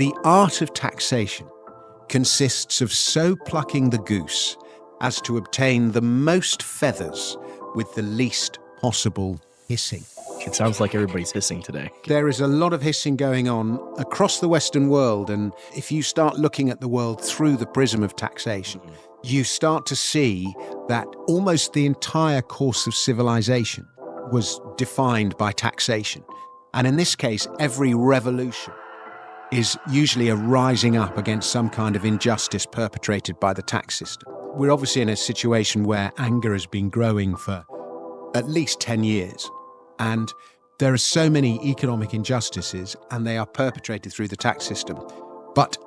The art of taxation consists of so plucking the goose as to obtain the most feathers with the least possible hissing. It sounds like everybody's hissing today. There is a lot of hissing going on across the Western world, and if you start looking at the world through the prism of taxation, you start to see that almost the entire course of civilization was defined by taxation. And in this case, every revolution is usually a rising up against some kind of injustice perpetrated by the tax system. We're obviously in a situation where anger has been growing for at least 10 years. And there are so many economic injustices, and they are perpetrated through the tax system. But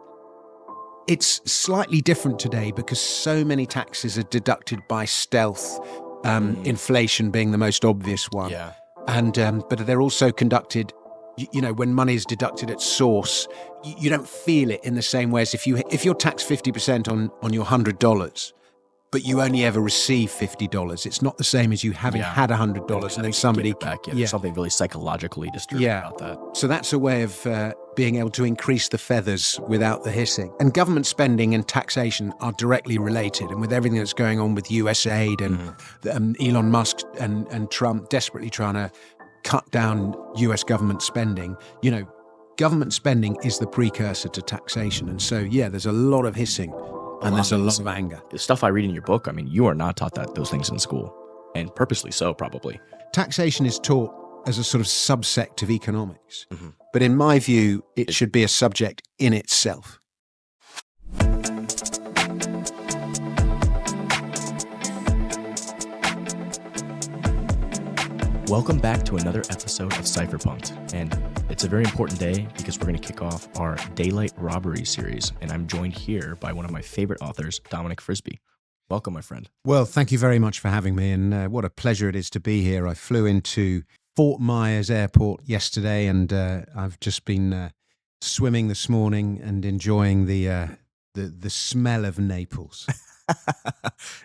it's slightly different today because so many taxes are deducted by stealth, inflation being the most obvious one. Yeah. And but they're also conducted, you know, when money is deducted at source, you don't feel it in the same way as if you're taxed 50% on your $100, but you only ever receive $50. It's not the same as you having had $100 and then somebody back. There's something really psychologically disturbing about that. So that's a way of being able to increase the feathers without the hissing. And government spending and taxation are directly related. And with everything that's going on with US aid and Elon Musk and Trump desperately trying to cut down US government spending, you know, government spending is the precursor to taxation. And so, there's a lot of hissing. And there's a lot of anger. The stuff I read in your book, I mean, you are not taught those things in school, and purposely so, probably. Taxation is taught as a sort of subsect of economics. But in my view, it should be a subject in itself. Welcome back to another episode of Cypherpunk'd, and it's a very important day because we're going to kick off our Daylight Robbery series, and I'm joined here by one of my favorite authors, Dominic Frisby. Welcome, my friend. Well, thank you very much for having me, and what a pleasure it is to be here. I flew into Fort Myers Airport yesterday, and I've just been swimming this morning and enjoying the smell of Naples.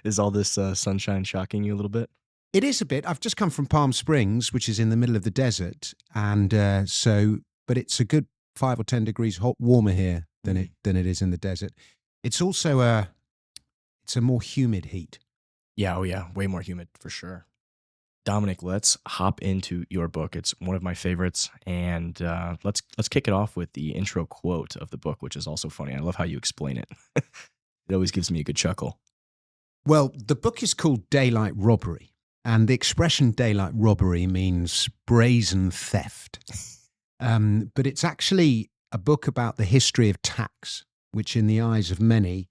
Is all this sunshine shocking you a little bit? It is a bit. I've just come from Palm Springs, which is in the middle of the desert, and but it's a good 5 or 10 degrees warmer here than it is in the desert. It's also a more humid heat. Yeah, way more humid for sure. Dominic, let's hop into your book. It's one of my favorites, and let's kick it off with the intro quote of the book, which is also funny. I love how you explain it. It always gives me a good chuckle. Well, the book is called Daylight Robbery. And the expression daylight robbery means brazen theft. But it's actually a book about the history of tax, which in the eyes of many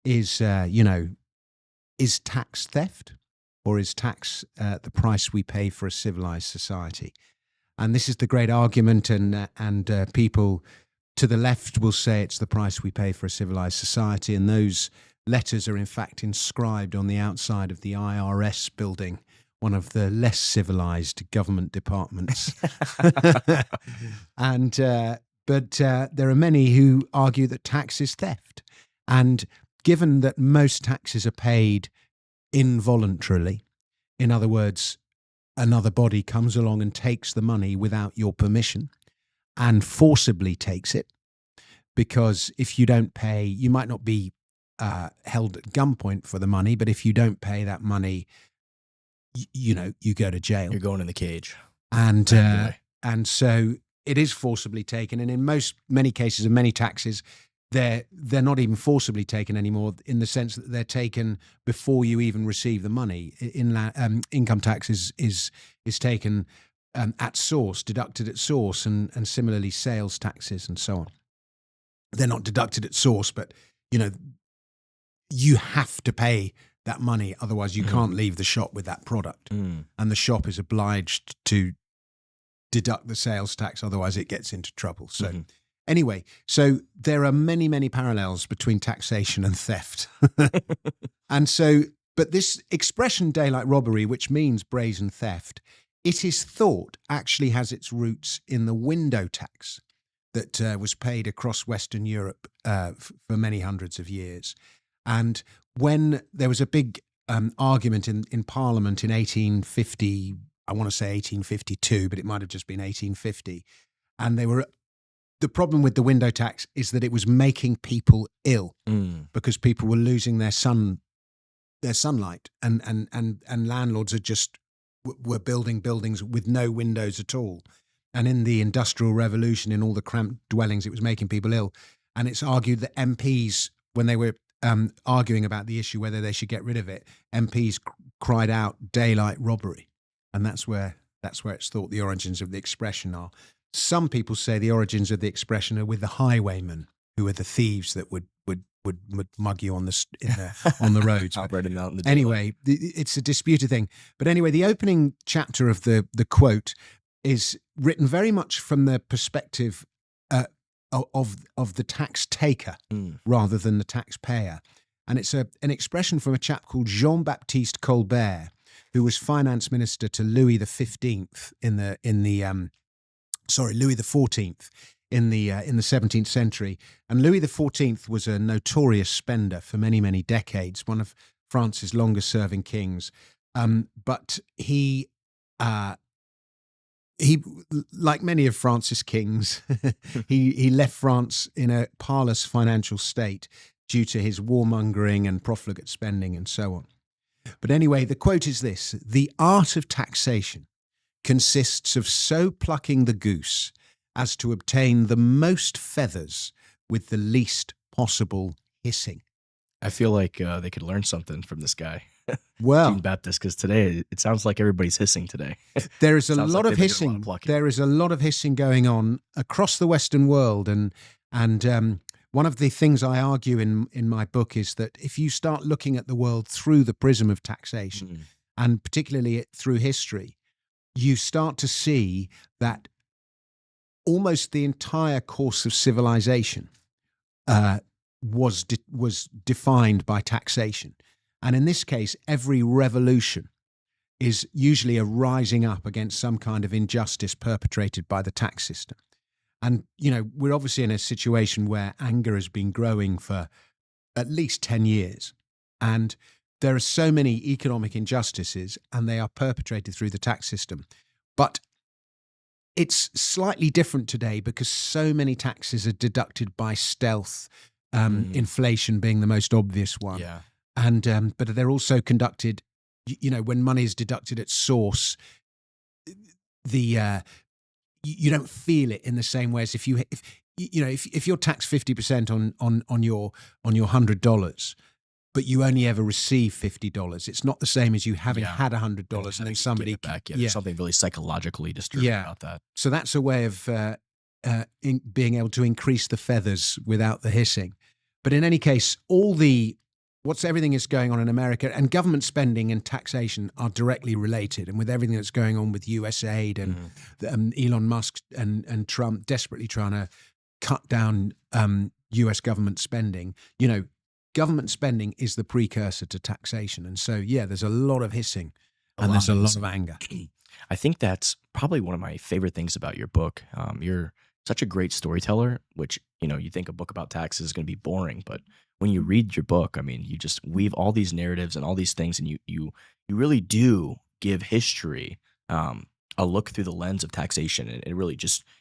is, is tax theft, or is tax the price we pay for a civilized society? And this is the great argument, and people to the left will say it's the price we pay for a civilized society, and those letters are in fact inscribed on the outside of the IRS building, one of the less civilized government departments. But there are many who argue that tax is theft. And given that most taxes are paid involuntarily, in other words, another body comes along and takes the money without your permission and forcibly takes it, because if you don't pay, you might not be held at gunpoint for the money, but if you don't pay that money, you go to jail. You're going in the cage. And so it is forcibly taken. And in many cases of many taxes, they're not even forcibly taken anymore, in the sense that they're taken before you even receive the money. Income tax is taken at source, deducted at source, and similarly sales taxes and so on. They're not deducted at source, but you have to pay that money, otherwise you can't leave the shop with that product. And the shop is obliged to deduct the sales tax, otherwise it gets into trouble. So anyway, so there are many, many parallels between taxation and theft. And so, but this expression daylight robbery, which means brazen theft, it is thought actually has its roots in the window tax that was paid across Western Europe for many hundreds of years. And when there was a big argument in Parliament in 1850, I want to say 1852, but it might have just been 1850, and the problem with the window tax is that it was making people ill because people were losing their sunlight, and landlords were building buildings with no windows at all. And in the Industrial Revolution, in all the cramped dwellings, it was making people ill. And it's argued that MPs, when they were arguing about the issue whether they should get rid of it, MPs cried out "Daylight Robbery," and that's where it's thought the origins of the expression are. Some people say the origins of the expression are with the highwaymen, who are the thieves that would mug you on the roads. Operating out in the anyway, it's a disputed thing. But anyway, the opening chapter of the quote is written very much from the perspective of the tax taker rather than the taxpayer. And it's an expression from a chap called Jean-Baptiste Colbert, who was finance minister to Louis XV Louis XIV in the 17th century. And Louis XIV was a notorious spender for many, many decades, one of France's longest serving kings. But he, like many of France's kings, he left France in a parlous financial state due to his warmongering and profligate spending and so on. But anyway, the quote is this: "The art of taxation consists of so plucking the goose as to obtain the most feathers with the least possible hissing." I feel like they could learn something from this guy, Well, Jean-Baptiste, because today it sounds like everybody's hissing today. there is a Sounds lot like of they've been doing a lot hissing. of plucking. There is a lot of hissing going on across the Western world, and one of the things I argue in my book is that if you start looking at the world through the prism of taxation, and particularly through history, you start to see that almost the entire course of civilization was defined by taxation. And in this case, every revolution is usually a rising up against some kind of injustice perpetrated by the tax system. And, we're obviously in a situation where anger has been growing for at least 10 years. And there are so many economic injustices, and they are perpetrated through the tax system. But it's slightly different today because so many taxes are deducted by stealth, inflation being the most obvious one. Yeah. And but they're also conducted, when money is deducted at source, you don't feel it in the same way as if you're taxed 50% on your $100, but you only ever receive $50. It's not the same as you having had $100 and then somebody give it back. Yeah, there's something really psychologically disturbing about that. So that's a way of being able to increase the feathers without the hissing. But in any case, everything is going on in America, and government spending and taxation are directly related. And with everything that's going on with USAID and Elon Musk and Trump desperately trying to cut down US government spending, government spending is the precursor to taxation. And so, there's a lot of hissing and there's a lot of anger. I think that's probably one of my favorite things about your book. You're such a great storyteller, which, you think a book about taxes is going to be boring, but when you read your book, you just weave all these narratives and all these things, and you really do give history a look through the lens of taxation. And it really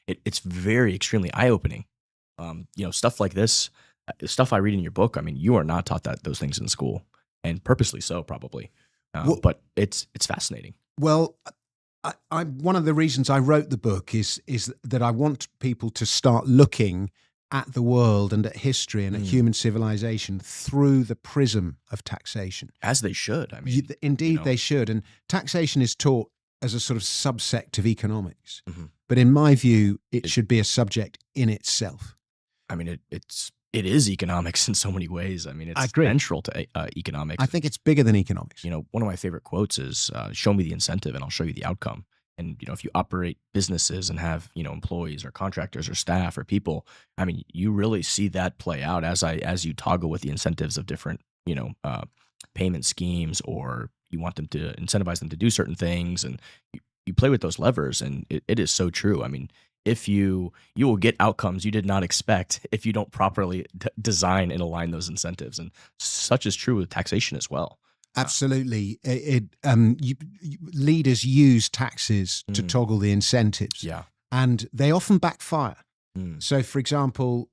it's very extremely eye-opening. Stuff like this, stuff I read in your book, you are not taught those things in school, and purposely so, probably. But it's fascinating. Well, one of the reasons I wrote the book is that I want people to start looking at the world and at history and at human civilization through the prism of taxation. As they should. Indeed, they should. And taxation is taught as a sort of subsect of economics. But in my view, it should be a subject in itself. It is economics in so many ways. It's central to economics. I think it's bigger than economics. One of my favorite quotes is, show me the incentive and I'll show you the outcome. And, if you operate businesses and have, employees or contractors or staff or people, you really see that play out as you toggle with the incentives of different, payment schemes, or you want them to incentivize them to do certain things, and you play with those levers, and it is so true. If you will get outcomes you did not expect if you don't properly design and align those incentives. And such is true with taxation as well. Absolutely. Leaders use taxes to toggle the incentives. Yeah. And they often backfire. Mm. So, for example,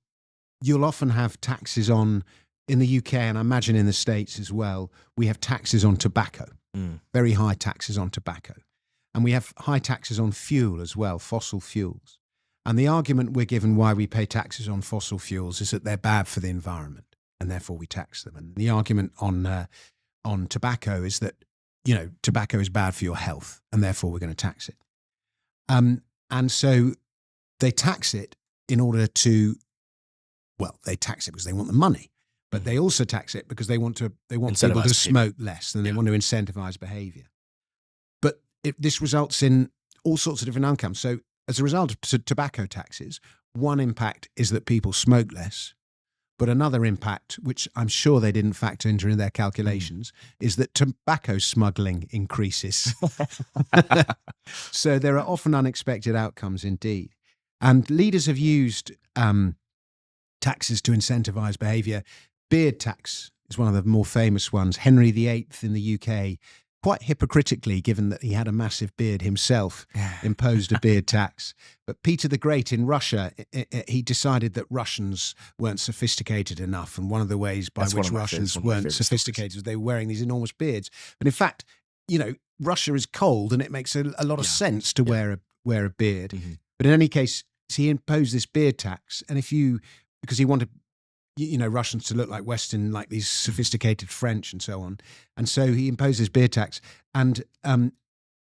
you'll often have taxes on, in the UK, and I imagine in the States as well, we have taxes on tobacco, very high taxes on tobacco. And we have high taxes on fuel as well, fossil fuels. And the argument we're given why we pay taxes on fossil fuels is that they're bad for the environment, and therefore we tax them. And the argument on tobacco is that, you know, tobacco is bad for your health, and therefore we're going to tax it. And so they tax it in order to, well, they tax it because they want the money, but they also tax it because they want people to smoke less, and they want to incentivize behavior. But this results in all sorts of different outcomes. So as a result of tobacco taxes, one impact is that people smoke less, but another impact, which I'm sure they didn't factor into their calculations, is that tobacco smuggling increases. So there are often unexpected outcomes indeed. And leaders have used taxes to incentivize behavior. Beard tax is one of the more famous ones. Henry VIII in the UK, quite hypocritically, given that he had a massive beard himself, imposed a beard tax. But Peter the Great in Russia, he decided that Russians weren't sophisticated enough. And one of the ways by which Russians weren't sophisticated was they were wearing these enormous beards. But in fact, you know, Russia is cold, and it makes a lot of sense to wear a beard. Mm-hmm. But in any case, he imposed this beard tax. And because he wanted, you know, Russians to look like Western, like these sophisticated French and so on. And so he imposed this beard tax. And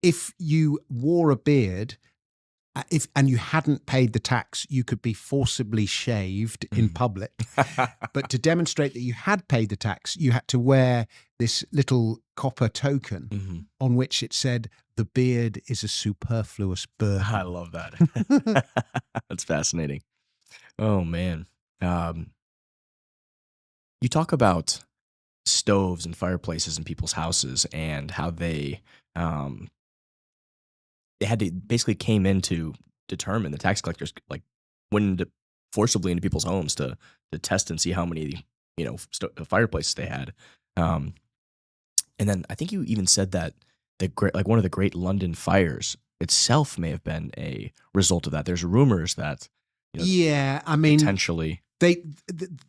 if you wore a beard, and you hadn't paid the tax, you could be forcibly shaved in public. But to demonstrate that you had paid the tax, you had to wear this little copper token on which it said, "The beard is a superfluous burden." I love that. That's fascinating. Oh, man. You talk about stoves and fireplaces in people's houses and how they had to basically came in to determine, the tax collectors like went forcibly into people's homes to test and see how many, you know, fireplaces they had. And then I think you even said that one of the great London fires itself may have been a result of that. There's rumors that, you know, yeah, I mean, potentially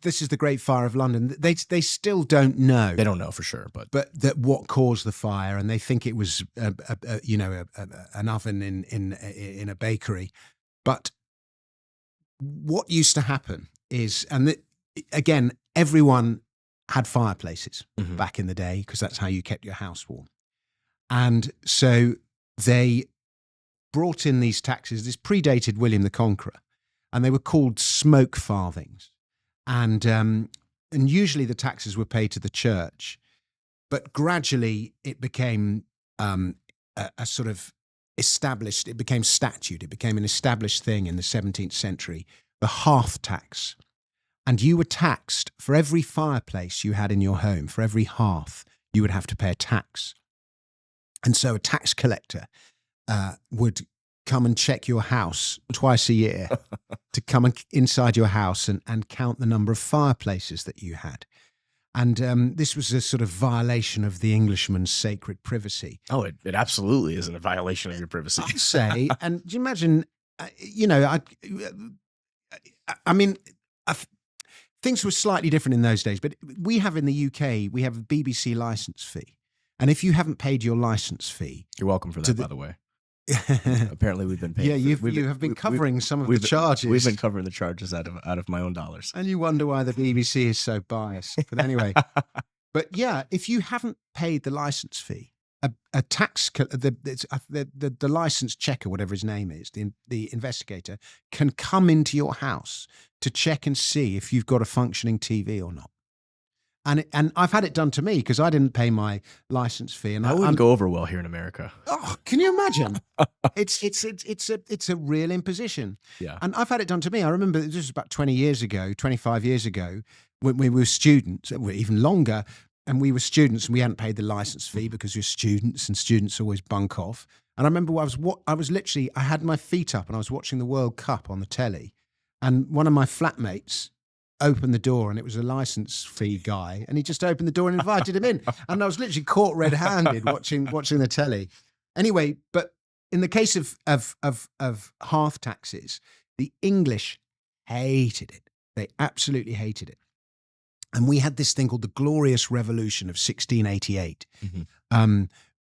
this is the Great Fire of London. They still don't know. They don't know for sure, but that what caused the fire, and they think it was an oven in a bakery. But what used to happen is, again, everyone had fireplaces back in the day because that's how you kept your house warm, and so they brought in these taxes. This predated William the Conqueror. And they were called smoke farthings. And usually the taxes were paid to the church. But gradually it became a sort of established, it became statute. It became an established thing in the 17th century, the hearth tax. And you were taxed for every fireplace you had in your home, for every hearth, you would have to pay a tax. And so a tax collector would come and check your house twice a year to come inside your house and count the number of fireplaces that you had. And this was a sort of violation of the Englishman's sacred privacy. Oh, it absolutely isn't a violation of your privacy. I'd say, and do you imagine, I mean, things were slightly different in those days, but we have in the UK, we have a BBC license fee. And if you haven't paid your license fee... You're welcome for that, by the way. Apparently we've been paying. Yeah, you have been covering some of the charges. We've been covering the charges out of my own dollars. And you wonder why the BBC is so biased. But anyway, but yeah, if you haven't paid the license fee, a tax the license checker, whatever his name is, the investigator can come into your house to check and see if you've got a functioning TV or not. And I've had it done to me because I didn't pay my license fee, and that wouldn't go over well here in America. Oh, can you imagine? It's a real imposition. Yeah. And I've had it done to me. I remember this was about 25 years ago, when we were students, even longer, and we were students, and we hadn't paid the license fee because we're students, and students always bunk off. And I remember I had my feet up, and I was watching the World Cup on the telly, and one of my flatmates opened the door, and it was a license fee guy, and he just opened the door and invited him in, and I was literally caught red-handed watching the telly. Anyway, but in the case of hearth taxes, the English hated it. They absolutely hated it. And we had this thing called the Glorious Revolution of 1688,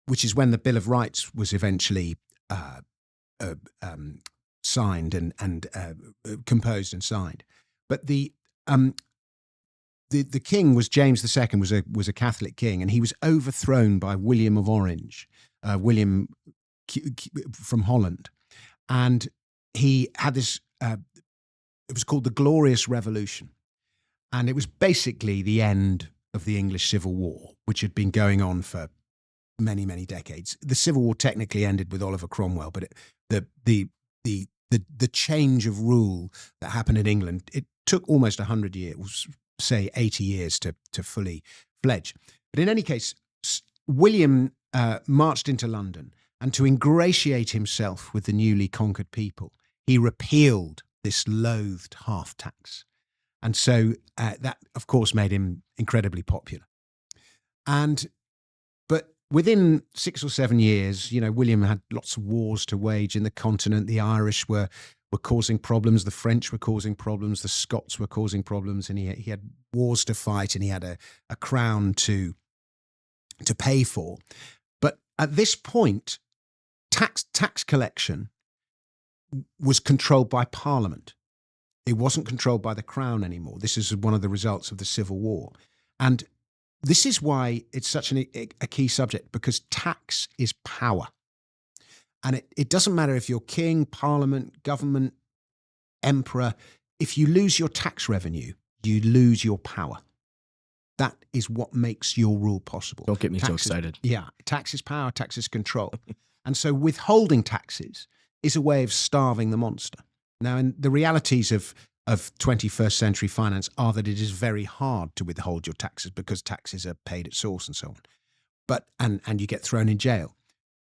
which is when the Bill of Rights was eventually signed and composed and signed. But the king was James II, was a Catholic king, and he was overthrown by William of Orange, William from Holland, and he had this. It was called the Glorious Revolution, and it was basically the end of the English Civil War, which had been going on for many, many decades. The Civil War technically ended with Oliver Cromwell, but the change of rule that happened in England, it took almost 100 years, say 80 years to fully fledge. But in any case, William marched into London, and to ingratiate himself with the newly conquered people, he repealed this loathed half tax. And so that, of course, made him incredibly popular. But within 6 or 7 years, William had lots of wars to wage in the continent. The Irish were causing problems. The French were causing problems. The Scots were causing problems. And he had wars to fight, and he had a crown to pay for. But at this point, tax collection was controlled by Parliament. It wasn't controlled by the Crown anymore. This is one of the results of the Civil War. And this is why it's such a key subject, because tax is power. And it doesn't matter if you're king, parliament, government, emperor. If you lose your tax revenue, you lose your power. That is what makes your rule possible. Don't get me so excited. Tax is power, tax is control. And so withholding taxes is a way of starving the monster. Now, and the realities of 21st century finance are that it is very hard to withhold your taxes because taxes are paid at source and so on. But and you get thrown in jail.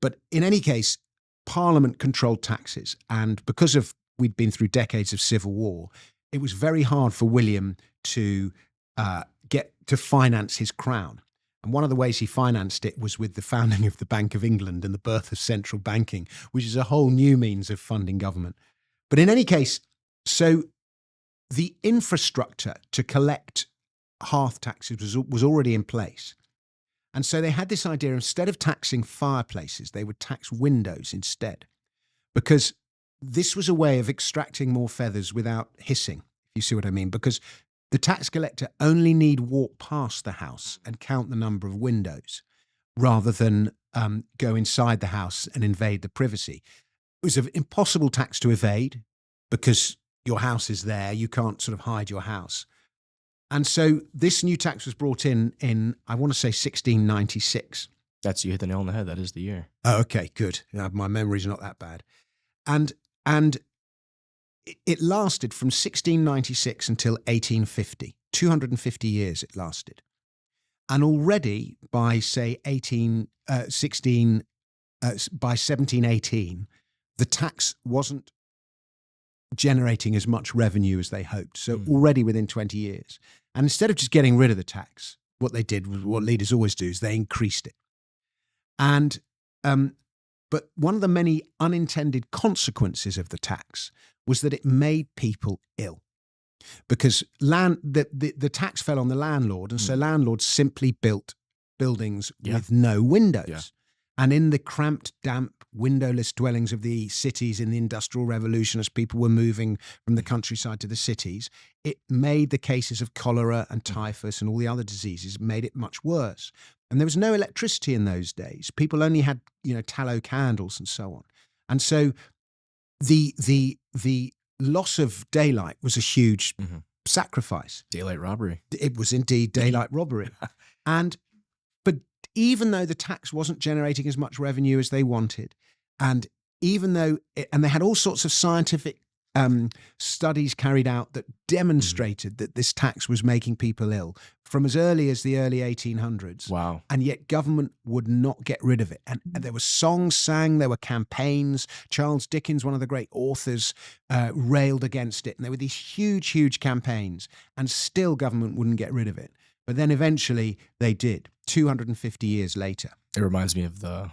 But in any case, Parliament controlled taxes, and because we'd been through decades of civil war, it was very hard for William to get to finance his crown. And one of the ways he financed it was with the founding of the Bank of England and the birth of central banking, which is a whole new means of funding government. But in any case, so the infrastructure to collect hearth taxes was already in place. And so they had this idea, instead of taxing fireplaces, they would tax windows instead, because this was a way of extracting more feathers without hissing, if you see what I mean, because the tax collector only need walk past the house and count the number of windows rather than go inside the house and invade the privacy. It was an impossible tax to evade because your house is there. You can't sort of hide your house. And so this new tax was brought in I want to say 1696. You hit the nail on the head. That is the year. Oh, okay, good. My memory's not that bad. And it lasted from 1696 until 1850. 250 years it lasted. And already by, say, by 1718, the tax wasn't generating as much revenue as they hoped. So already within 20 years. And instead of just getting rid of the tax, what they did was what leaders always do, is they increased it. And but one of the many unintended consequences of the tax was that it made people ill, because the tax fell on the landlord, and so landlords simply built buildings with no windows. Yeah. And in the cramped, damp, windowless dwellings of the cities in the Industrial Revolution, as people were moving from the countryside to the cities, it made the cases of cholera and typhus and all the other diseases, made it much worse. And there was no electricity in those days. People only had, tallow candles and so on. And so the loss of daylight was a huge sacrifice. Daylight robbery. It was indeed daylight robbery. But even though the tax wasn't generating as much revenue as they wanted, and even though they had all sorts of scientific studies carried out that demonstrated that this tax was making people ill from as early as the early 1800s. Wow. And yet government would not get rid of it. And there were songs sang, there were campaigns. Charles Dickens, one of the great authors, railed against it. And there were these huge, huge campaigns, and still government wouldn't get rid of it. But then eventually they did, 250 years later. It reminds me of the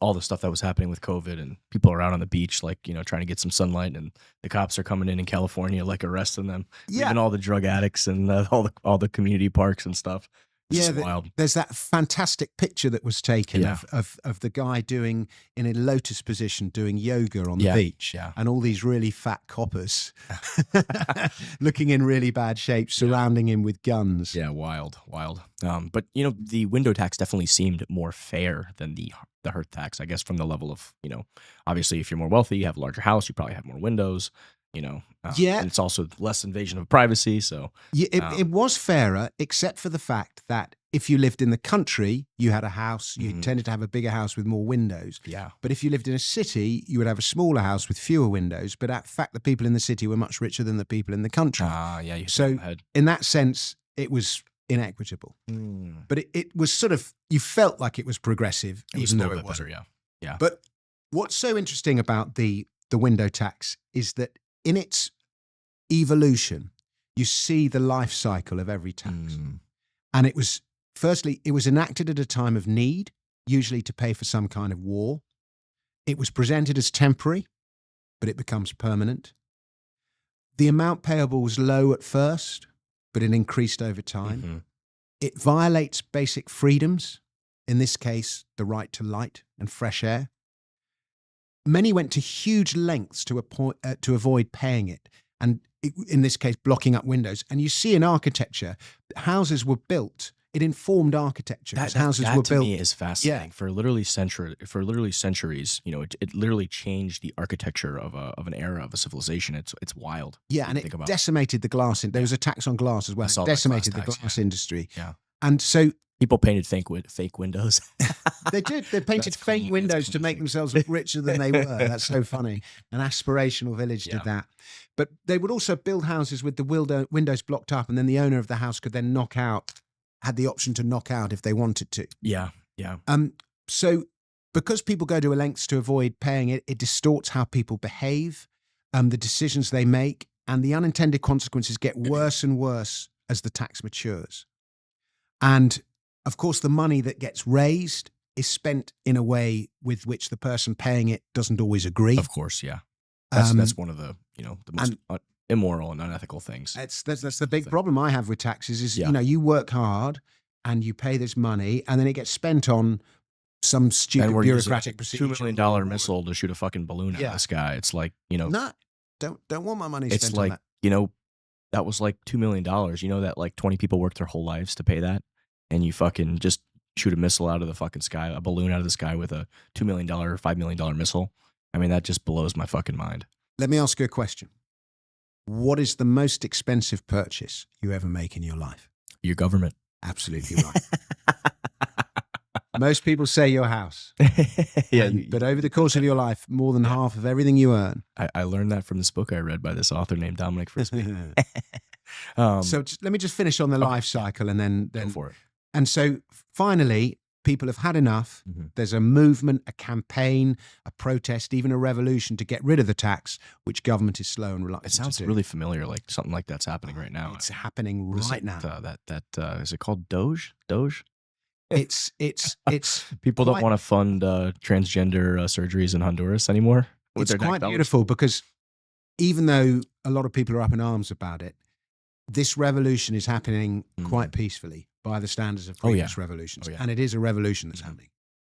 all the stuff that was happening with COVID, and people are out on the beach, like, trying to get some sunlight, and the cops are coming in California, like, arresting them, Yeah. leaving all the drug addicts and all the community parks and stuff. It's just wild. There's that fantastic picture that was taken Yeah. of the guy doing, in a lotus position, doing yoga on the Yeah, beach, yeah. and all these really fat coppers looking in really bad shape, surrounding him with guns. Yeah, wild. But the window tax definitely seemed more fair than the hearth tax, I guess, from the level of, obviously if you're more wealthy, you have a larger house, you probably have more windows, Yeah. and it's also less invasion of privacy. So Yeah, it was fairer, except for the fact that if you lived in the country, you had a house, you tended to have a bigger house with more windows. yeah, But if you lived in a city, you would have a smaller house with fewer windows. But in fact, the people in the city were much richer than the people in the country. yeah, you hit So the head. in that sense, it was inequitable. But it was sort of, you felt like it was progressive, It was even a though little it bit wasn't. better, yeah. But what's so interesting about the window tax is that in its evolution, you see the life cycle of every tax. And it was, firstly, it was enacted at a time of need, usually to pay for some kind of war. It was presented as temporary, but it becomes permanent. The amount payable was low at first, but it increased over time. It violates basic freedoms, in this case, the right to light and fresh air. Many went to huge lengths to avoid paying it, and in this case, blocking up windows. And you see in architecture, houses were built. It informed architecture. Houses were to built. me is fascinating. For literally centuries, it literally changed the architecture of an era, of a civilization. It's wild. Yeah, and it decimated the glass. There was a tax on glass as well. It decimated the glass industry. Yeah. And so people painted fake windows. they did. They painted That's fake cool. windows That's to make themselves look richer than they were. That's so funny. An aspirational village did that. But they would also build houses with the windows blocked up, and then the owner of the house could then had the option to knock out if they wanted to. Yeah. So because people go to lengths to avoid paying it, it distorts how people behave, the decisions they make, and the unintended consequences get worse and worse as the tax matures. And of course, the money that gets raised is spent in a way with which the person paying it doesn't always agree. Of course, yeah. That's one of the the most immoral and unethical things. That's the big problem I have with taxes is, you work hard and you pay this money and then it gets spent on some stupid bureaucratic procedure. $2 million missile to shoot a fucking balloon out of the sky. It's like, no, don't want my money it's spent like, on that. That was like $2 million. That like 20 people worked their whole lives to pay that. And you fucking just shoot a missile out of the fucking sky, a balloon out of the sky with a $2 million or $5 million missile. I mean, that just blows my fucking mind. Let me ask you a question. What is the most expensive purchase you ever make in your life? Your government. Absolutely right. Most people say your house. But over the course of your life, more than half of everything you earn. I learned that from this book I read by this author named Dominic Frisby. So let me just finish on the life cycle and then go for it. And so finally, people have had enough. There's a movement, a campaign, a protest, even a revolution to get rid of the tax, which government is slow and reluctant to do. It sounds really familiar, like something like that's happening right now. It's happening right now. Is it called Doge? Doge? It's people don't want to fund transgender surgeries in Honduras anymore. It's quite beautiful because even though a lot of people are up in arms about it, this revolution is happening quite peacefully by the standards of previous revolutions. And it is a revolution that's happening.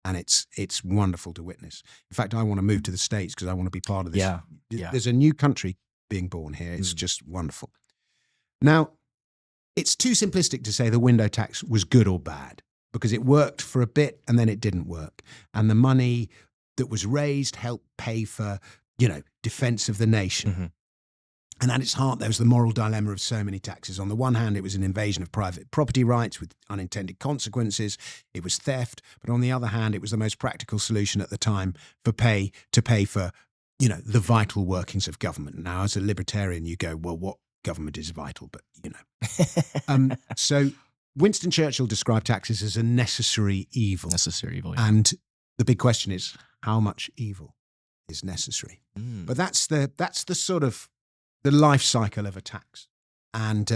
And it's wonderful to witness. In fact, I want to move to the States because I want to be part of this. There's a new country being born here. It's just wonderful. Now, it's too simplistic to say the window tax was good or bad because it worked for a bit and then it didn't work. And the money that was raised helped pay for, defense of the nation. And at its heart, there was the moral dilemma of so many taxes. On the one hand, it was an invasion of private property rights with unintended consequences. It was theft. But on the other hand, it was the most practical solution at the time to pay for, the vital workings of government. Now, as a libertarian, you go, well, what government is vital? But, So Winston Churchill described taxes as a necessary evil. Necessary evil, yeah. And the big question is, how much evil is necessary? But that's the sort of the life cycle of a tax. And,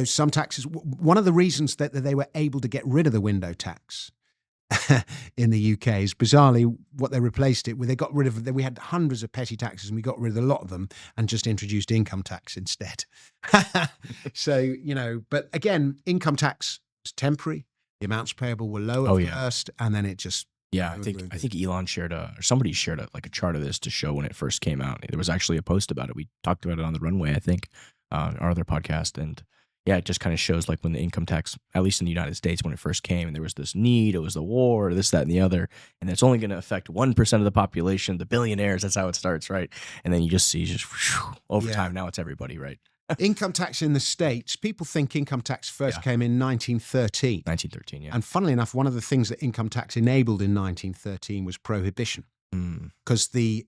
some taxes, one of the reasons that they were able to get rid of the window tax in the UK is bizarrely what they replaced it with. They got rid of, we had hundreds of petty taxes and we got rid of a lot of them and just introduced income tax instead. So, you know, but again, income tax was temporary. The amounts payable were low at first, and then it just... Yeah, I think Elon shared or somebody shared a chart of this to show when it first came out. There was actually a post about it. We talked about it on the Runway, I think, our other podcast. And yeah, it just kind of shows like when the income tax, at least in the United States, when it first came, and there was this need, it was the war, this, that, and the other, and it's only going to affect 1% of the population, the billionaires. That's how it starts, right? And then you just see over time, now it's everybody, right? Income tax in the States, people think income tax first came in 1913. 1913, yeah. And funnily enough, one of the things that income tax enabled in 1913 was prohibition. Because there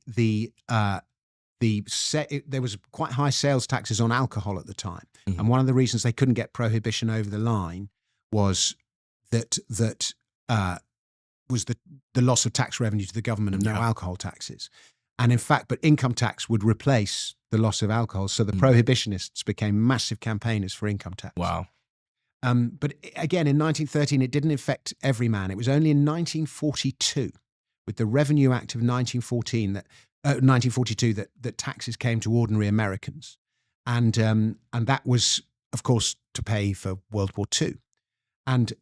was quite high sales taxes on alcohol at the time. And one of the reasons they couldn't get prohibition over the line was that was the loss of tax revenue to the government of no alcohol taxes. And in fact, but income tax would replace the loss of alcohol. So the prohibitionists became massive campaigners for income tax. Wow. But again, in 1913, it didn't affect every man. It was only in 1942, with the Revenue Act of 1942, that taxes came to ordinary Americans. And that was, of course, to pay for World War II. And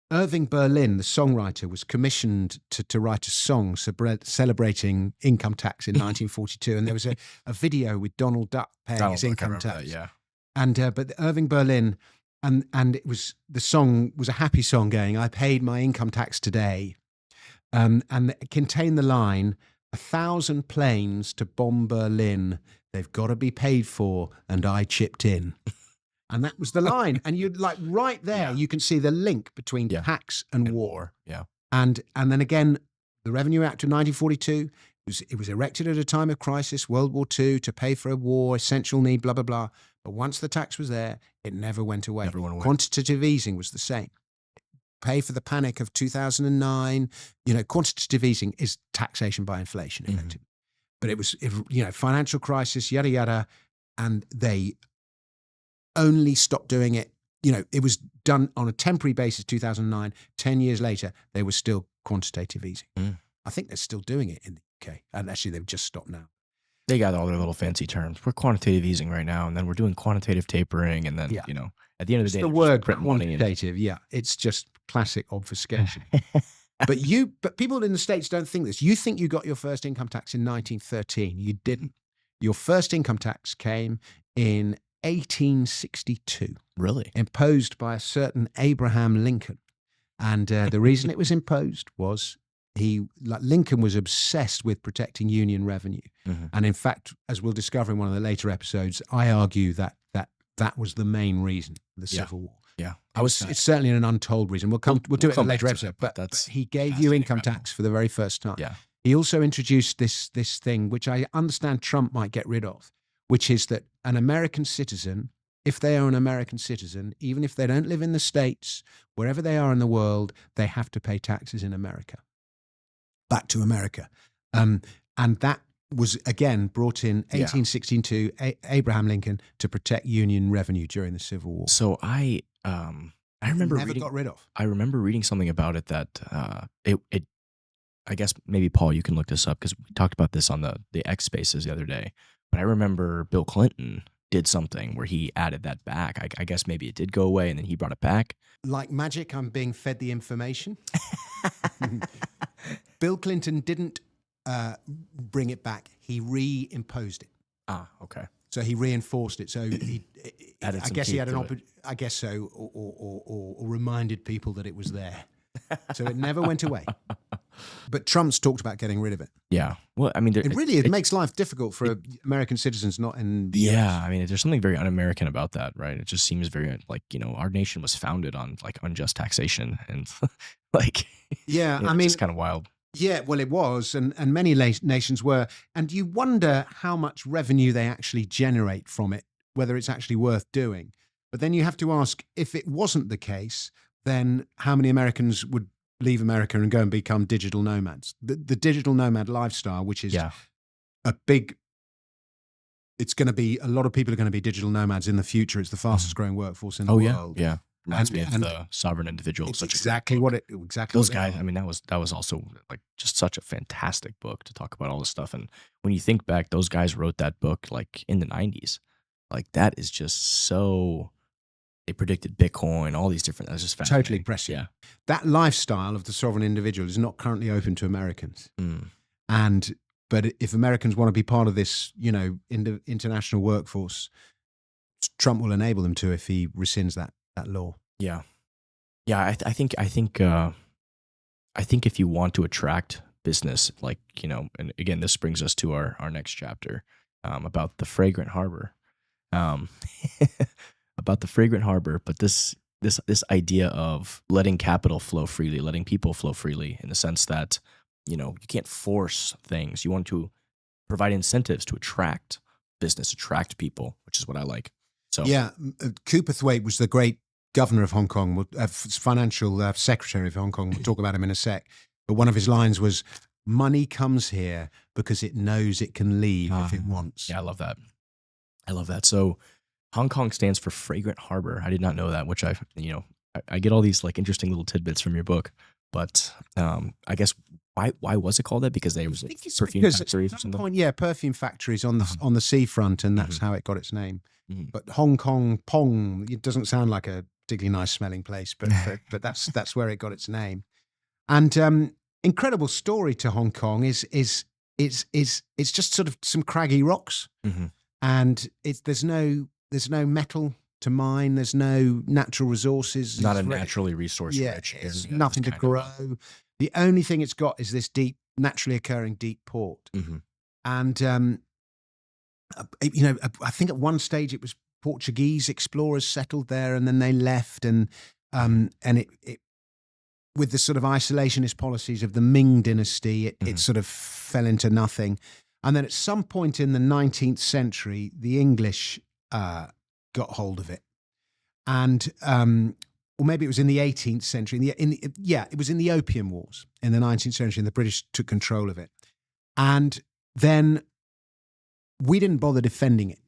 Irving Berlin, the songwriter, was commissioned to write a song celebrating income tax in 1942. And there was a video with Donald Duck paying his income tax. Yeah. And but Irving Berlin, and it was, the song was a happy song going, I paid my income tax today. And it contained the line, 1,000 planes to bomb Berlin. They've got to be paid for, and I chipped in. And that was the line. And you'd like right there, you can see the link between tax and war. Yeah. And then again, the Revenue Act of 1942, it was erected at a time of crisis, World War II, to pay for a war, essential need, blah, blah, blah. But once the tax was there, it never went away. Quantitative easing was the same. Pay for the panic of 2009. You know, quantitative easing is taxation by inflation, effectively. But it was, financial crisis, yada, yada. And they only stopped doing it. You know, it was done on a temporary basis, 2009. 10 years later, they were still quantitative easing. I think they're still doing it in the UK. And actually, they've just stopped now. They got all their little fancy terms. We're quantitative easing right now, and then we're doing quantitative tapering. And then, at the end of the day, the word quantitative, it's just classic obfuscation. But people in the States don't think this. You think you got your first income tax in 1913. You didn't. Your first income tax came in 1862. Really? Imposed by a certain Abraham Lincoln. And the reason it was imposed was Lincoln was obsessed with protecting Union revenue. And in fact, as we'll discover in one of the later episodes, I argue that was the main reason for the Civil War. Yeah. It's certainly an untold reason. We'll do it in a later episode. But he gave you income tax for the very first time. Yeah. He also introduced this thing, which I understand Trump might get rid of, which is that an American citizen, if they are an American citizen, even if they don't live in the States, wherever they are in the world, they have to pay taxes in America, back to America. And that was, again, brought in 1862, Abraham Lincoln, to protect Union revenue during the Civil War. So I remember got rid of. I remember reading something about it that it I guess maybe Paul, you can look this up because we talked about this on the X Spaces the other day. But I remember Bill Clinton did something where he added that back. I guess maybe it did go away and then he brought it back. Like magic, I'm being fed the information. Bill Clinton didn't bring it back. He reimposed it. Ah, okay. So he reinforced it. So he had an I guess so, or reminded people that it was there. So it never went away. But Trump's talked about getting rid of it. Yeah. Well, I mean, it makes life difficult for American citizens not in the US. I mean, there's something very un-American about that, right? It just seems very like, our nation was founded on like unjust taxation and like, I mean, it's kind of wild. Yeah, well, it was, and many nations were. And you wonder how much revenue they actually generate from it, whether it's actually worth doing. But then you have to ask, if it wasn't the case, then how many Americans would leave America and go and become digital nomads? The digital nomad lifestyle, which is it's going to be, a lot of people are going to be digital nomads in the future. It's the fastest growing workforce in the world. Yeah. Reminds me of the sovereign individual. It's Such exactly what it. Exactly those what they guys. are. I mean, that was also like just such a fantastic book to talk about all this stuff. And when you think back, those guys wrote that book like in the 90s. Like that is just so. They predicted Bitcoin, all these different. That's just fascinating. Totally prescient. Yeah. That lifestyle of the sovereign individual is not currently open to Americans. But if Americans want to be part of this, international workforce, Trump will enable them to if he rescinds that law. Yeah. I think if you want to attract business, like, and again, this brings us to our next chapter about the fragrant harbor. About the fragrant harbor, but this idea of letting capital flow freely, letting people flow freely, in the sense that you can't force things. You want to provide incentives to attract business, attract people, which is what I like. So yeah, Cowperthwaite was the great governor of Hong Kong, financial secretary of Hong Kong. We'll talk about him in a sec. But one of his lines was, "Money comes here because it knows it can leave if it wants." Yeah, I love that. So Hong Kong stands for Fragrant Harbor. I did not know that, which I get all these like interesting little tidbits from your book. But I guess why was it called that? Because they was perfume factories or something. Perfume factories on the seafront, and that's how it got its name. But Hong Kong Pong, it doesn't sound like a particularly nice smelling place, but that's where it got its name. And incredible story to Hong Kong is it's just sort of some craggy rocks, and there's no metal to mine. There's no natural resources. Not a naturally resource rich area. It's nothing to grow. The only thing it's got is this deep, naturally occurring deep port. And I think at one stage it was Portuguese explorers settled there, and then they left, and it with the sort of isolationist policies of the Ming dynasty, it sort of fell into nothing. And then at some point in the 19th century, the English got hold of it, and or maybe it was in the 18th century. It was in the Opium Wars in the 19th century, and the British took control of it. And then we didn't bother defending it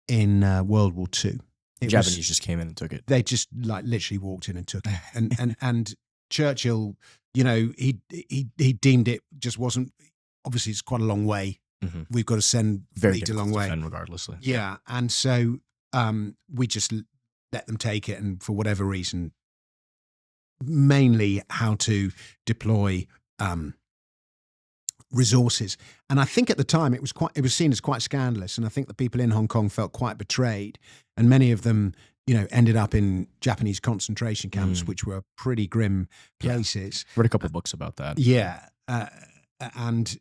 in World War II. The Japanese just came in and took it. They just like literally walked in and took it. And Churchill, he deemed it just wasn't. Obviously, it's quite a long way. We've got to send fleet a long way, regardless. Yeah, and so we just let them take it, and for whatever reason, mainly how to deploy resources. And I think at the time it was seen as quite scandalous, and I think the people in Hong Kong felt quite betrayed, and many of them, ended up in Japanese concentration camps, which were pretty grim places. Read a couple of books about that. Yeah, and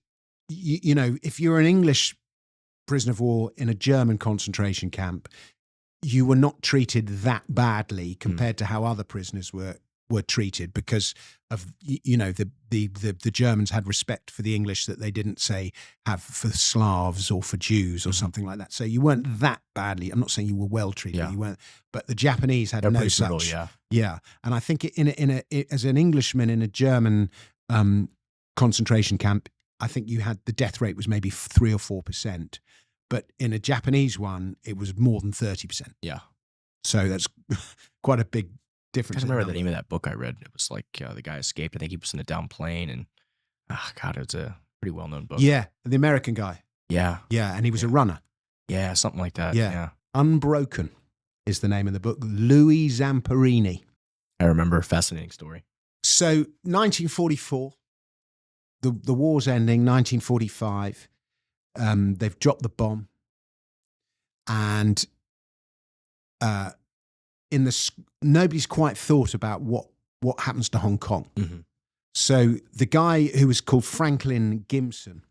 if you're an English prisoner of war in a German concentration camp, you were not treated that badly compared to how other prisoners were treated, because of the Germans had respect for the English that they didn't say have for Slavs or for Jews or something like that. So you weren't that badly. I'm not saying you were well treated. You weren't, but the Japanese had no such. Yeah, and I think as an Englishman in a German concentration camp, I think you had the death rate was maybe 3 or 4%, but in a Japanese one, it was more than 30%. Yeah, so that's quite a big difference. I remember the name of that book I read. It was like the guy escaped. I think he was in a down plane, and it was a pretty well-known book. Yeah, the American guy. Yeah, and he was a runner. Yeah, something like that. Yeah. Unbroken is the name of the book. Louis Zamperini. I remember. Fascinating story. So 1944. The war's ending, 1945. They've dropped the bomb, and nobody's quite thought about what happens to Hong Kong. So the guy who was called Franklin Gimson,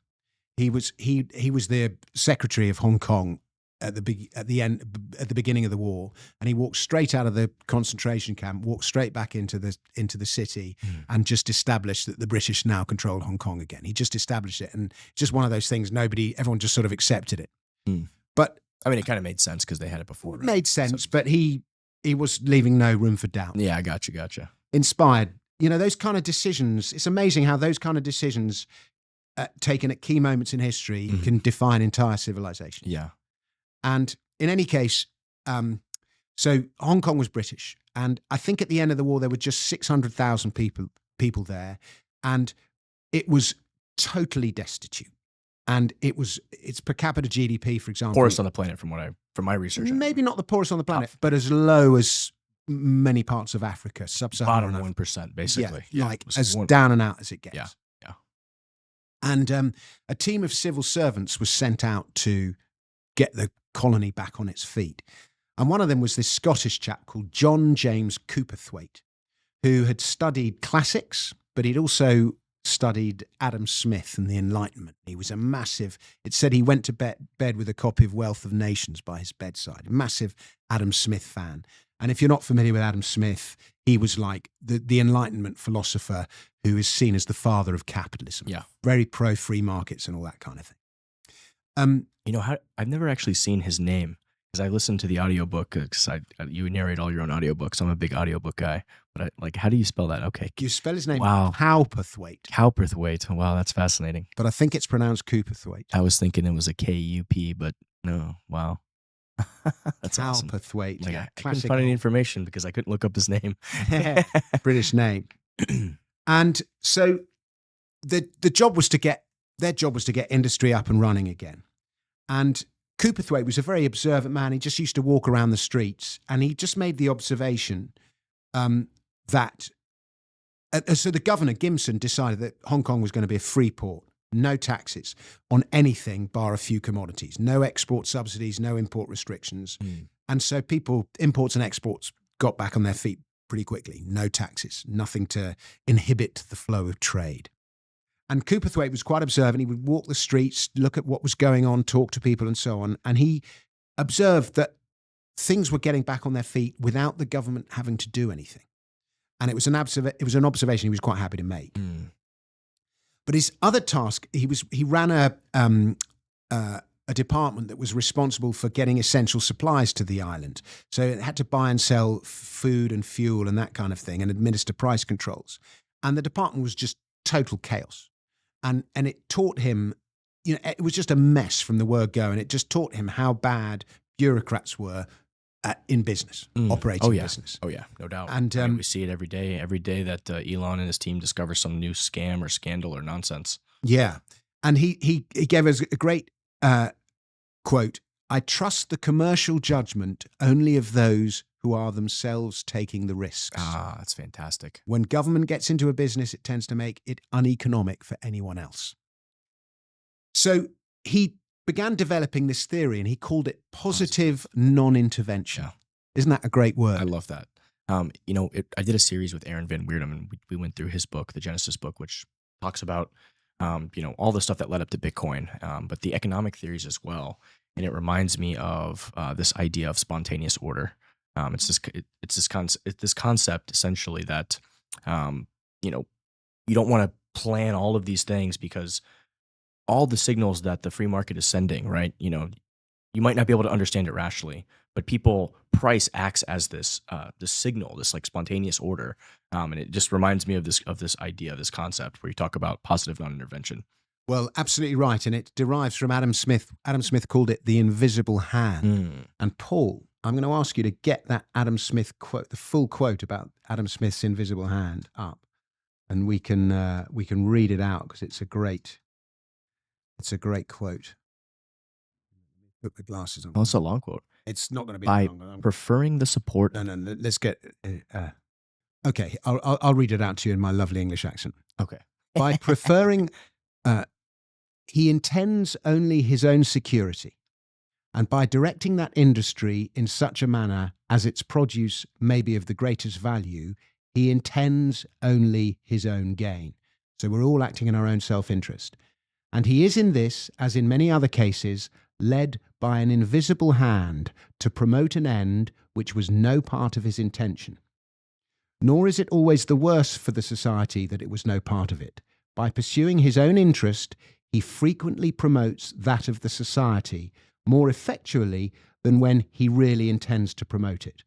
he was the secretary of Hong Kong at the beginning of the war, and he walked straight out of the concentration camp, walked straight back into the city, and just established that the British now controlled Hong Kong again. He just established it, and just one of those things. Everyone just sort of accepted it. But I mean, it kind of made sense because they had it before. Right? Made sense, but he was leaving no room for doubt. Yeah, I gotcha. Inspired, those kind of decisions. It's amazing how those kind of decisions, taken at key moments in history, can define entire civilization. Yeah. And in any case, So Hong Kong was British. And I think at the end of the war, there were just 600,000 people there. And it was totally destitute. And its per capita GDP, for example. Poorest on the planet from my research. Maybe not the poorest on the planet, but as low as many parts of Africa, sub-Saharan Bottom 1%, basically. Yeah, like as down and out as it gets. Yeah. And a team of civil servants was sent out to get the colony back on its feet. And one of them was this Scottish chap called John James Cowperthwaite, who had studied classics, but he'd also studied Adam Smith and the Enlightenment. He was it said he went to bed with a copy of Wealth of Nations by his bedside, a massive Adam Smith fan. And if you're not familiar with Adam Smith, he was like the Enlightenment philosopher who is seen as the father of capitalism. Yeah. Very pro-free markets and all that kind of thing. I've never actually seen his name because I listened to the audiobook because you narrate all your own audiobooks. I'm a big audiobook guy. But how do you spell that? Okay. You spell his name Wow. Cowperthwaite. Cowperthwaite. Wow, that's fascinating. But I think it's pronounced Cowperthwaite. I was thinking it was a K-U-P, but no. Wow. That's awesome. Cowperthwaite. I couldn't find any information because I couldn't look up his name. British name. And so their job was to get industry up and running again. And Cowperthwaite was a very observant man. He just used to walk around the streets, and he just made the observation that so the governor, Gimson, decided that Hong Kong was going to be a free port, no taxes on anything bar a few commodities, no export subsidies, no import restrictions. And so imports and exports got back on their feet pretty quickly. No taxes, nothing to inhibit the flow of trade. And Cowperthwaite was quite observant. He would walk the streets, look at what was going on, talk to people and so on. And he observed that things were getting back on their feet without the government having to do anything. And it was an observation he was quite happy to make. But his other task, he ran a department that was responsible for getting essential supplies to the island. So it had to buy and sell food and fuel and that kind of thing and administer price controls. And the department was just total chaos. And it taught him, it was just a mess from the word go. And it just taught him how bad bureaucrats were in business, operating business. Oh, yeah, no doubt. And we see it every day that Elon and his team discover some new scam or scandal or nonsense. Yeah. And he gave us a great quote, "I trust the commercial judgment only of those who are themselves taking the risks." Ah, that's fantastic. When government gets into a business, it tends to make it uneconomic for anyone else. So he began developing this theory, and he called it positive non-intervention. Yeah. Isn't that a great word? I love that. I did a series with Aaron Van Weerdum, and we went through his book, the Genesis book, which talks about all the stuff that led up to Bitcoin, but the economic theories as well. And it reminds me of this idea of spontaneous order. It's this concept essentially that you don't want to plan all of these things because all the signals that the free market is sending, right? You might not be able to understand it rationally, but price acts as this signal, this like spontaneous order, and it just reminds me of this idea, this concept where you talk about positive non-intervention. Well, absolutely right, and it derives from Adam Smith. Adam Smith called it the invisible hand. And Paul, I'm going to ask you to get that Adam Smith quote, the full quote about Adam Smith's invisible hand, up, and we can read it out because it's a great quote. Put the glasses on. Oh, it's a long quote. It's not going to be by long. preferring the support. No. Let's get. Okay, I'll read it out to you in my lovely English accent. Okay. By preferring, he intends only his own security, and by directing that industry in such a manner as its produce may be of the greatest value, he intends only his own gain. So we're all acting in our own self-interest. And he is in this, as in many other cases, led by an invisible hand to promote an end which was no part of his intention. Nor is it always the worse for the society that it was no part of it. By pursuing his own interest, he frequently promotes that of the society more effectually than when he really intends to promote it.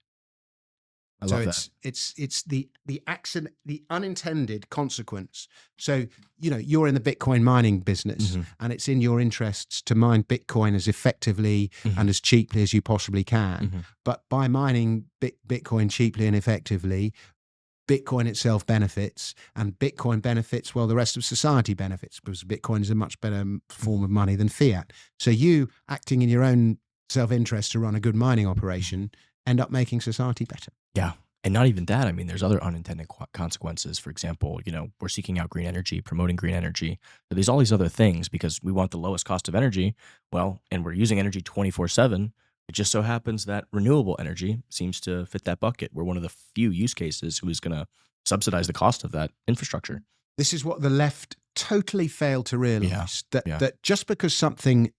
I love that. It's the accident, the unintended consequence. So, you're in the Bitcoin mining business, and it's in your interests to mine Bitcoin as effectively and as cheaply as you possibly can. But by mining Bitcoin cheaply and effectively, Bitcoin itself benefits, and Bitcoin benefits, well, the rest of society benefits, because Bitcoin is a much better form of money than fiat. So you, acting in your own self-interest to run a good mining operation, end up making society better. Yeah. And not even that. I mean, there's other unintended consequences. For example, we're seeking out green energy, promoting green energy. So there's all these other things because we want the lowest cost of energy. Well, and we're using energy 24/7. It just so happens that renewable energy seems to fit that bucket. We're one of the few use cases who is going to subsidize the cost of that infrastructure. This is what the left totally failed to realize, that just because something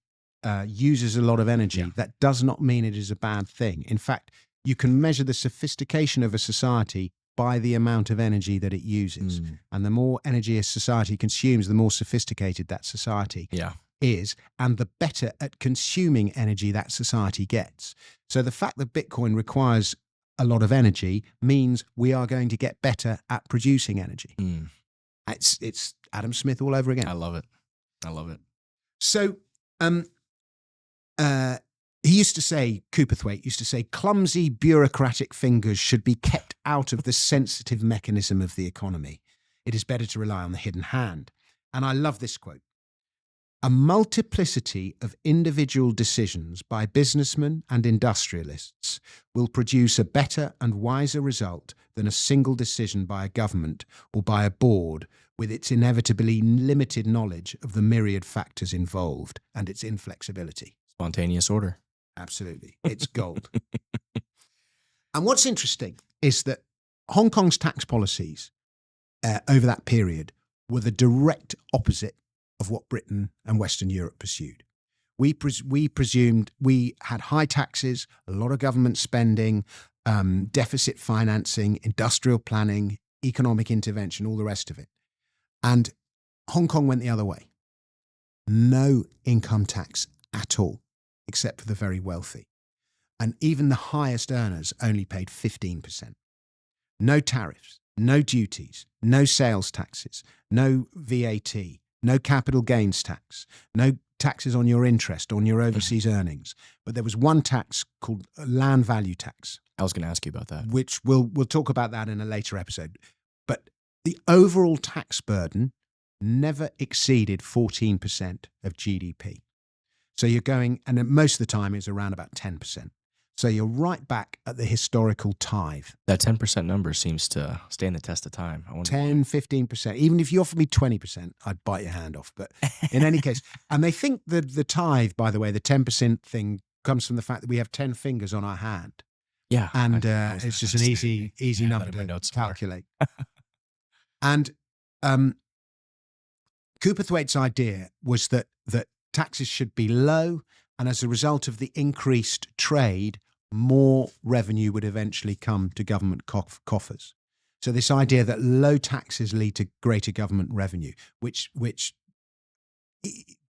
uses a lot of energy, that does not mean it is a bad thing. In fact, you can measure the sophistication of a society by the amount of energy that it uses. And the more energy a society consumes, the more sophisticated that society is, and the better at consuming energy that society gets. So the fact that Bitcoin requires a lot of energy means we are going to get better at producing energy. It's Adam Smith all over again. I love it. So he used to say, Cowperthwaite used to say, clumsy bureaucratic fingers should be kept out of the sensitive mechanism of the economy. It is better to rely on the hidden hand. And I love this quote. A multiplicity of individual decisions by businessmen and industrialists will produce a better and wiser result than a single decision by a government or by a board with its inevitably limited knowledge of the myriad factors involved and its inflexibility. Spontaneous order. Absolutely. It's gold. And what's interesting is that Hong Kong's tax policies over that period were the direct opposite of what Britain and Western Europe pursued. We presumed we had high taxes, a lot of government spending, deficit financing, industrial planning, economic intervention, all the rest of it. And Hong Kong went the other way. No income tax at all, except for the very wealthy. And even the highest earners only paid 15%. No tariffs, no duties, no sales taxes, no VAT, no capital gains tax, no taxes on your interest, on your overseas earnings. But there was one tax called land value tax. I was going to ask you about that. Which we'll talk about that in a later episode. But the overall tax burden never exceeded 14% of GDP. So you're going, and most of the time it's around about 10%. So you're right back at the historical tithe. That 10% number seems to stand the test of time. 10, 15%. Even if you offered me 20%, I'd bite your hand off. But in any case, and they think that the tithe, by the way, the 10% thing comes from the fact that we have 10 fingers on our hand. Yeah. And it's just an easy number to calculate. And Cowperthwaite's idea was that taxes should be low, and as a result of the increased trade, more revenue would eventually come to government coffers. So this idea that low taxes lead to greater government revenue, which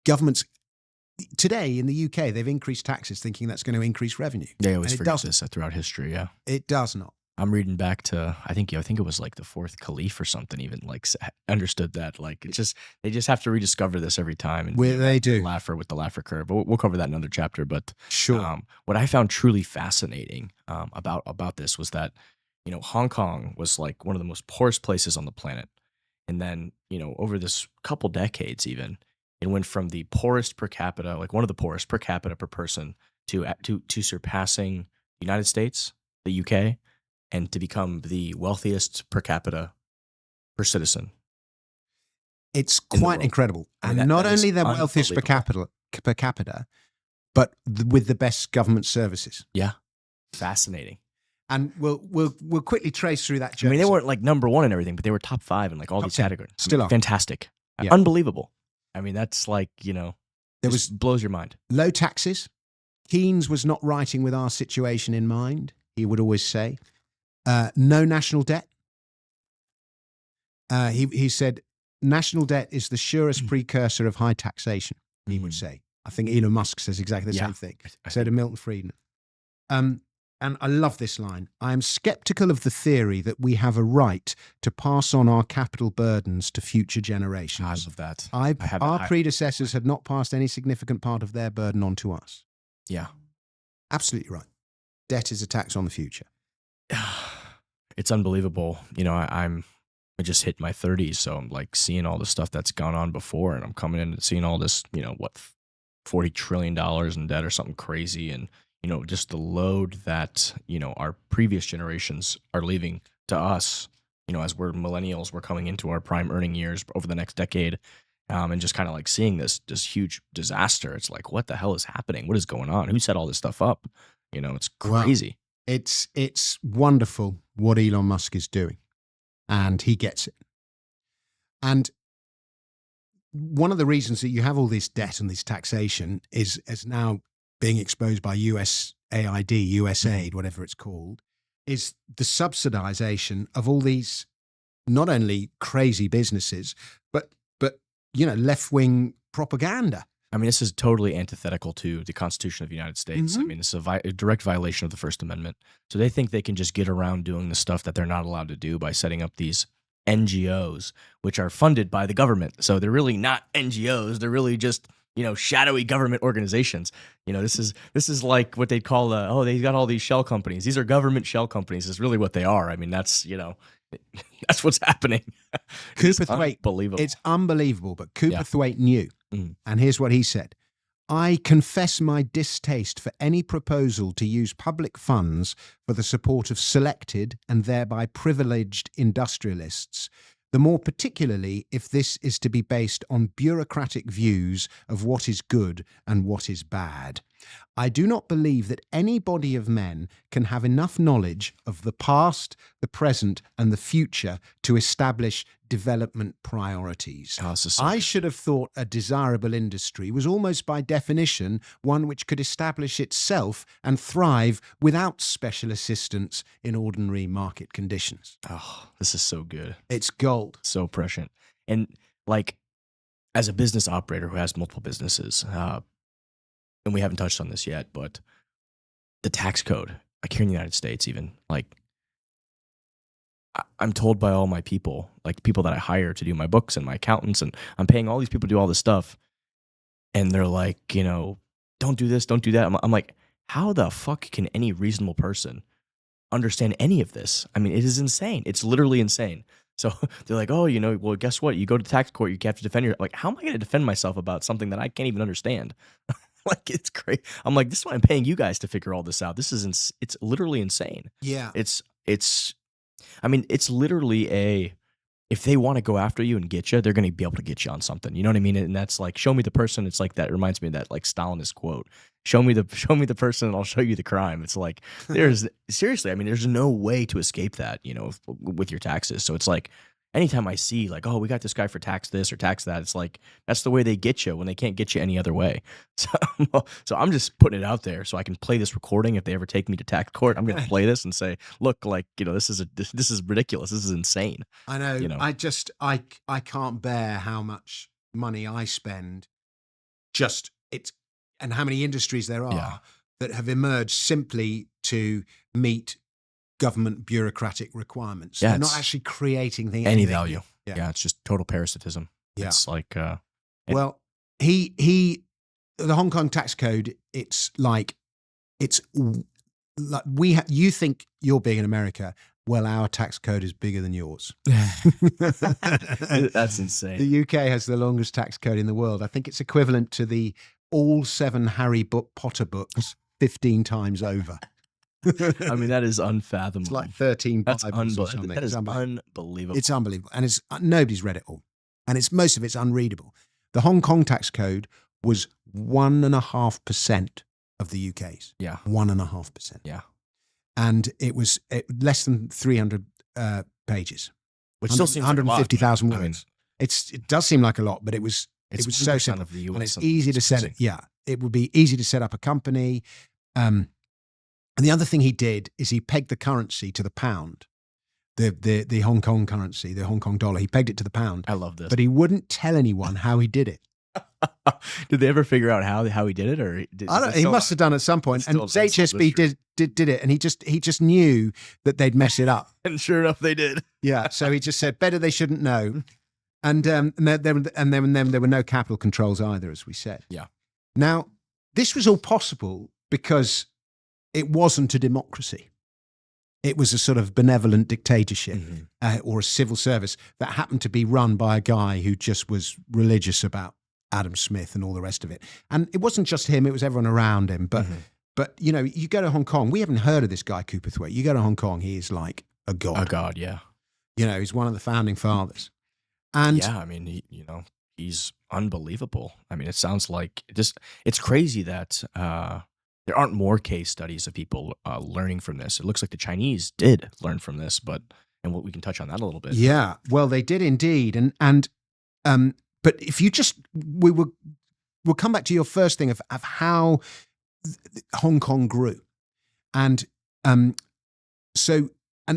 governments today in the UK, they've increased taxes thinking that's going to increase revenue. They always forget this throughout history, yeah. It does not. I'm reading back to I think it was like the fourth caliph or something. Even like understood that they just have to rediscover this every time. And they do with the Laffer curve. But we'll cover that in another chapter. But sure, what I found truly fascinating about this was that Hong Kong was like one of the most poorest places on the planet, and then over this couple decades even it went from the poorest per capita, like one of the poorest per capita per person, to surpassing the United States, the UK. And to become the wealthiest per capita per citizen. It's quite incredible. And not only the wealthiest per capita, but with the best government services. Yeah. Fascinating. And we'll quickly trace through that journey. I mean, they weren't like number one and everything, but they were top 5 in like all these categories. Still are. Fantastic. Yeah. Unbelievable. I mean, that's like, blows your mind. Low taxes. Keynes was not writing with our situation in mind, he would always say. No national debt. He said, national debt is the surest precursor of high taxation, he would say. I think Elon Musk says exactly the same thing. So did Milton Friedman. and I love this line, I am skeptical of the theory that we have a right to pass on our capital burdens to future generations. I love that. Our predecessors had not passed any significant part of their burden on to us. Yeah. Absolutely right. Debt is a tax on the future. It's unbelievable. You know, I just hit my 30s, so I'm like seeing all the stuff that's gone on before, and I'm coming in and seeing all this, you know, what, $40 trillion in debt or something crazy, and you know, just the load that, you know, our previous generations are leaving to us, you know, as we're millennials, we're coming into our prime earning years over the next decade, and just kind of like seeing this huge disaster. It's like, what the hell is happening? What is going on? Who set all this stuff up? You know, it's crazy. Well, it's wonderful what Elon Musk is doing, and he gets it. And one of the reasons that you have all this debt and this taxation is now being exposed by USAID, whatever it's called, is the subsidization of all these not only crazy businesses, but you know, left-wing propaganda. I mean, this is totally antithetical to the Constitution of the United States. I mean, it's a direct violation of the First Amendment. So they think they can just get around doing the stuff that they're not allowed to do by setting up these NGOs, which are funded by the government. So they're really not NGOs. They're really just, you know, shadowy government organizations. You know, this is like what they call they got all these shell companies. These are government shell companies is really what they are. I mean, that's, you know, that's what's happening. Cowperthwaite, unbelievable. It's unbelievable, but Cowperthwaite knew. And here's what he said. I confess my distaste for any proposal to use public funds for the support of selected and thereby privileged industrialists, the more particularly if this is to be based on bureaucratic views of what is good and what is bad. I do not believe that any body of men can have enough knowledge of the past, the present, and the future to establish development priorities. I should have thought a desirable industry was almost by definition one which could establish itself and thrive without special assistance in ordinary market conditions. Oh, this is so good. It's gold. So prescient. And like, as a business operator who has multiple businesses, and we haven't touched on this yet, but the tax code, like here in the United States even, like I'm told by all my people, like people that I hire to do my books and my accountants, and I'm paying all these people to do all this stuff, and they're like, you know, don't do this, don't do that. I'm like, how the fuck can any reasonable person understand any of this? I mean, it is insane. It's literally insane. So they're like, oh, you know, well, guess what? You go to tax court, you have to defend like, how am I going to defend myself about something that I can't even understand? Like, it's great. I'm like, this is why I'm paying you guys to figure all this out. This is, it's literally insane. Yeah. I mean, it's literally if they want to go after you and get you, they're going to be able to get you on something. You know what I mean? And that's like, show me the person. It's like, that reminds me of that like Stalinist quote. Show me the person and I'll show you the crime. It's like, seriously, I mean, there's no way to escape that, you know, with your taxes. So it's like, anytime I see like, oh, we got this guy for tax this or tax that, it's like, that's the way they get you when they can't get you any other way. So I'm just putting it out there so I can play this recording. If they ever take me to tax court, I'm going to play this and say, look, like, you know, this is ridiculous. This is insane. I know. You know? I can't bear how much money I spend and how many industries there are that have emerged simply to meet government bureaucratic requirements. Yeah, they're not actually creating any value. Yeah, it's just total parasitism. Yeah. It's like well, the Hong Kong tax code, it's like you think you're big in America. Well, our tax code is bigger than yours. That's insane. The UK has the longest tax code in the world. I think it's equivalent to all 7 Harry Potter books 15 times over. I mean, that is unfathomable. It's like 13 That's Bibles or something. That is unbelievable. It's unbelievable. And nobody's read it all. And most of it's unreadable. The Hong Kong tax code was 1.5% of the UK's. Yeah. 1.5%. Yeah. And it was less than 300 pages. Which still seems 150,000 like words. It does seem like a lot, but it was so simple. Of the US, and it's easy to set it. Yeah. It would be easy to set up a company. And the other thing he did is he pegged the currency to the pound, the Hong Kong currency, the Hong Kong dollar. He pegged it to the pound. I love this. But he wouldn't tell anyone how he did it. Did they ever figure out how he did it, or I don't. He must have done at some point. And HSB did it, and he just knew that they'd mess it up. And sure enough, they did. Yeah. So he just said, "Better they shouldn't know." And there were no capital controls either, as we said. Yeah. Now, this was all possible because it wasn't a democracy. It was a sort of benevolent dictatorship or a civil service that happened to be run by a guy who just was religious about Adam Smith and all the rest of it. And it wasn't just him, it was everyone around him. But you know, you go to Hong Kong, we haven't heard of this guy, Cowperthwaite. You go to Hong Kong, he is like a god. A god, yeah. You know, he's one of the founding fathers. And yeah, I mean, he's unbelievable. I mean, it sounds like it's crazy that there aren't more case studies of people learning from this. It looks like the Chinese did learn from this, and we can touch on that a little bit. Yeah, well, they did indeed. But if you just, we'll come back to your first thing of how Hong Kong grew. And so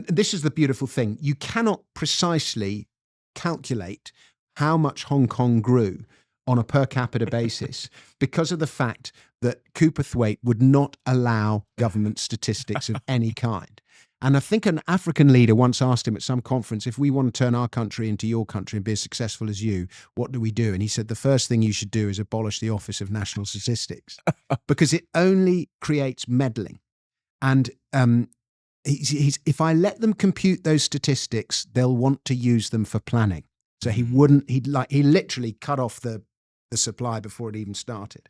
this is the beautiful thing. You cannot precisely calculate how much Hong Kong grew on a per capita basis because of the fact that Cowperthwaite would not allow government statistics of any kind. And I think an African leader once asked him at some conference, if we want to turn our country into your country and be as successful as you, what do we do? And he said, the first thing you should do is abolish the Office of National Statistics because it only creates meddling. And if I let them compute those statistics, they'll want to use them for planning. So he literally cut off the supply before it even started.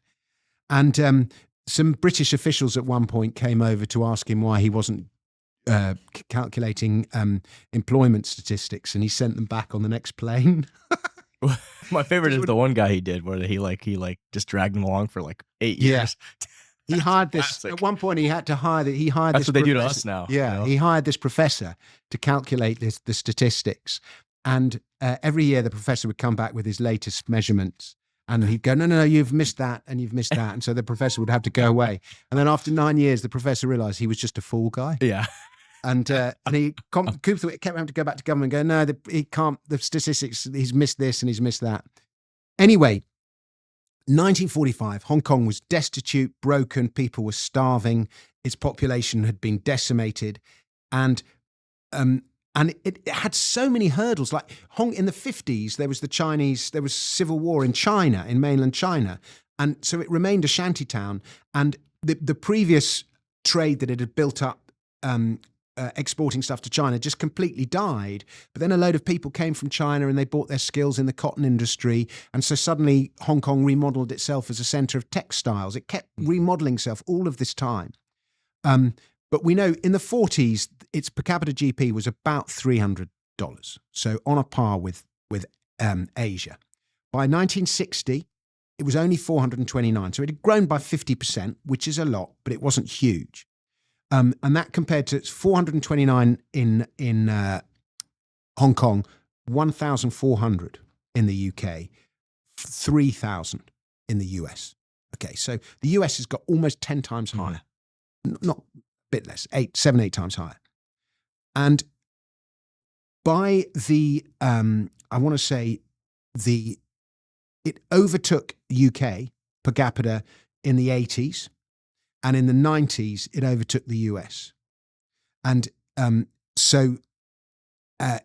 And some British officials at one point came over to ask him why he wasn't calculating employment statistics, and he sent them back on the next plane. My favorite is the one guy he did where he just dragged them along for like 8 years. He hired this at one point. He had to hire that. He hired. That's this what they do to professor. us now. Yeah, you know? He hired this professor to calculate the statistics, and every year the professor would come back with his latest measurements, and he'd go, no, you've missed that, and you've missed that, and so the professor would have to go away. And then after 9 years, the professor realised he was just a fool guy. Yeah. And Cowperthwaite kept having to go back to government and go, no, he can't. The statistics, he's missed this and he's missed that. Anyway. 1945, Hong Kong was destitute, broken, people were starving, its population had been decimated, and it had so many hurdles. Like in the 50s, there was civil war in China, in mainland China, and so it remained a shantytown, and the previous trade that it had built up exporting stuff to China just completely died. But then a load of people came from China and they bought their skills in the cotton industry. And so suddenly Hong Kong remodeled itself as a center of textiles. It kept remodeling itself all of this time. But we know in the 40s, its per capita GP was about $300. So on a par with Asia. By 1960, it was only 429. So it had grown by 50%, which is a lot, but it wasn't huge. And that compared to 429 in Hong Kong, 1,400 in the UK, 3,000 in the US. Okay, so the US has got almost 10 times higher, not a bit less, 8 times higher. And by the, I want to say it overtook UK per capita in the 80s. And in the 90s, it overtook the US. And so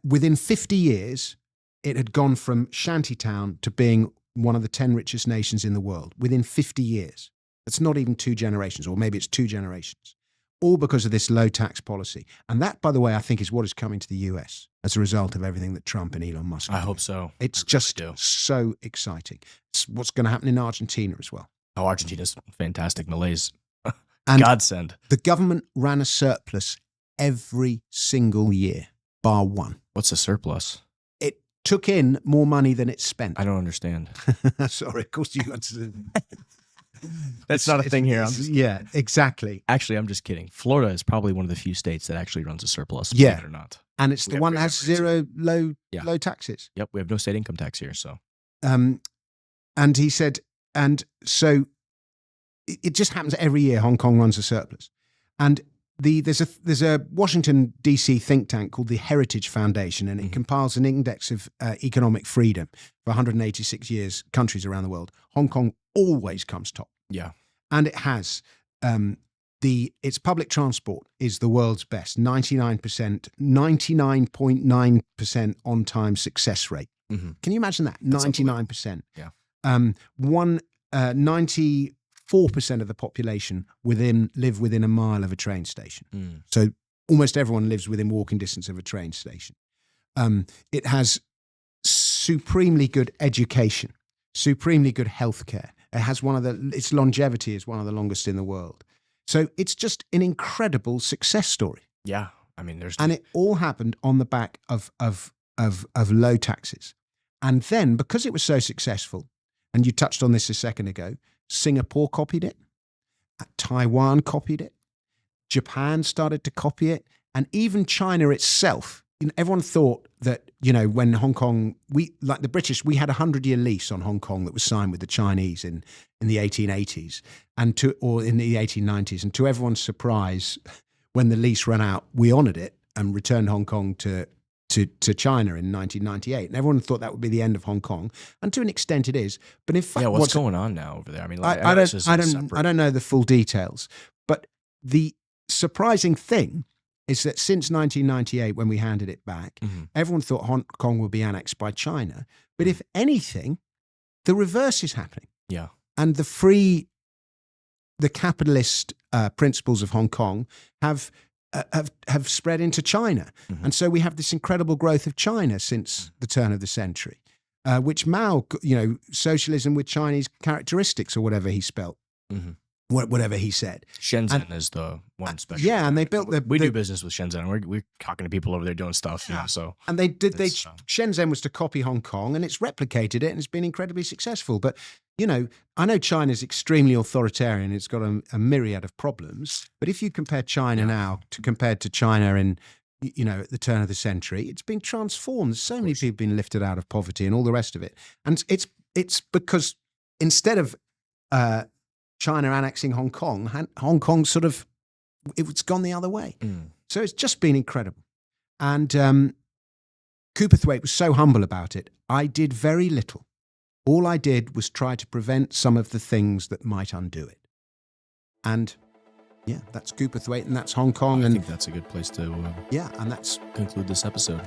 within 50 years, it had gone from shantytown to being one of the 10 richest nations in the world within 50 years. That's not even 2 generations, or maybe it's 2 generations, all because of this low tax policy. And that, by the way, I think is what is coming to the US as a result of everything that Trump and Elon Musk I hope so. It's just so exciting. It's what's going to happen in Argentina as well. Oh, Argentina's fantastic. Malay's and godsend. The government ran a surplus every single year, bar one. What's a surplus? It took in more money than it spent. I don't understand. Sorry, of course you understand. That's not a thing here. Yeah, exactly. Actually, I'm just kidding. Florida is probably one of the few states that actually runs a surplus, believe it or not. And it's the one that has low taxes. Yep, we have no state income tax here, so. And he said, and so it just happens every year Hong Kong runs a surplus. And there's a Washington D.C. think tank called the Heritage Foundation, and it compiles an index of economic freedom for 186 countries around the world. Hong Kong always comes top. Yeah, and it has its public transport is the world's best, 99.9% on time success rate. Can you imagine that? 99%. Yeah. 94% of the population live within a mile of a train station. So almost everyone lives within walking distance of a train station. It has supremely good education, supremely good healthcare. It has its longevity is one of the longest in the world. So it's just an incredible success story. Yeah. I mean, and it all happened on the back of low taxes. And then because it was so successful, and you touched on this a second ago, Singapore copied it, Taiwan copied it, Japan started to copy it, and even China itself. Everyone thought that, when Hong Kong, like the British, we had a 100-year lease on Hong Kong that was signed with the Chinese in the 1880s or in the 1890s. And to everyone's surprise, when the lease ran out, we honoured it and returned Hong Kong to China in 1998. And everyone thought that would be the end of Hong Kong. And to an extent it is. But in fact, what's going on now over there? I mean, I don't know the full details. But the surprising thing is that since 1998, when we handed it back, everyone thought Hong Kong would be annexed by China. But if anything, the reverse is happening. Yeah. And the capitalist principles of Hong Kong have spread into China. And so we have this incredible growth of China since the turn of the century, which Mao, socialism with Chinese characteristics or whatever he spelt. Whatever he said. Shenzhen is the one special. Yeah, and they built we do business with Shenzhen. We're talking to people over there doing stuff, so. And Shenzhen was to copy Hong Kong, and it's replicated it, and it's been incredibly successful. But, I know China's extremely authoritarian. It's got a myriad of problems. But if you compare China now compared to China in, at the turn of the century, it's been transformed. So many people have been lifted out of poverty and all the rest of it. And it's because instead of China annexing Hong Kong it's gone the other way. So it's just been incredible. And Cowperthwaite was so humble about it. I did very little. All I did was try to prevent some of the things that might undo it. And that's Cowperthwaite, and that's Hong Kong. I think that's a good place to and that's conclude this episode.